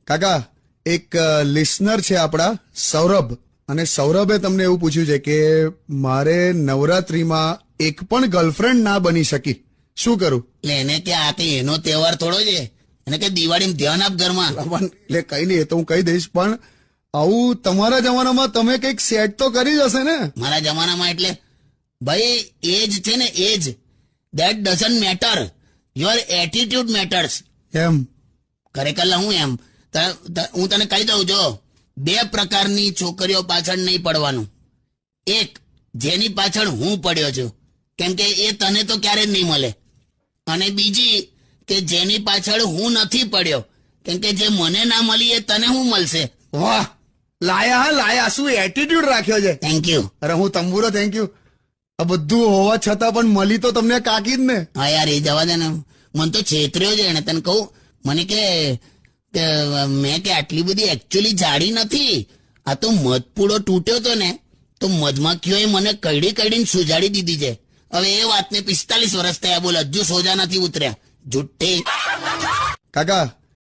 કાકા એક લિસનર છે આપણા સૌરભ, અને સૌરભે તમને એવું પૂછ્યું છે કે મારે નવરાત્રીમાં એક પણ ગર્લફ્રેન્ડ ના બની શકી, શું કરું? એટલે એને કે આ કઈ એનો તહેવાર થોડો છે, એને કે દિવાળીમાં ધ્યાન આપ ઘરમાં. એટલે કઈ નહીં, એ તો હું કહી દઈશ, પણ આવું તમારા જમાનામાં તમે કંઈક સેટ તો કરી જ હશે ને? મારા જમાનામાં એટલે ભાઈ એજ છે ને, age that doesn't matter, your attitude matters. એમ ખરેખર હું એમ હું તને કહી દઉં, જો 2 પ્રકારની છોકરીઓ પાછળ નહીં પડવાનું. એક, જેની પાછળ હું પડ્યો છું, કેમ કે એ તને તો ક્યારેય નહીં મળે. અને બીજી કે જેની પાછળ હું નથી પડ્યો, કેમ કે જે મને ના મળી એ તને હું મળશે. વાહ, લાયા હા લાયા, શું એટીટ્યુડ રાખ્યો છે. Thank you. અરે હું તંબુરો થેન્ક યુ. આ બધું હોવા છતાં પણ મળી તો તમને કાકી જ ને. હા યાર, એ જવા દે ને, મને તો છેતર્યો છે એને. તને કહું, મને કે મેં કે આટલી બધી એકચ્યુઅલી જાડી નથી, આ તો મધપૂડો તૂટ્યો તો ને, તો મધમાખીઓએ મને કઈડીને સુજાડી દીધી છે. હવે એ વાતને 45 વર્ષ થયા, બોલ, હજુ સોજા નથી ઉતર્યા. જુઠ્ઠી. કાકા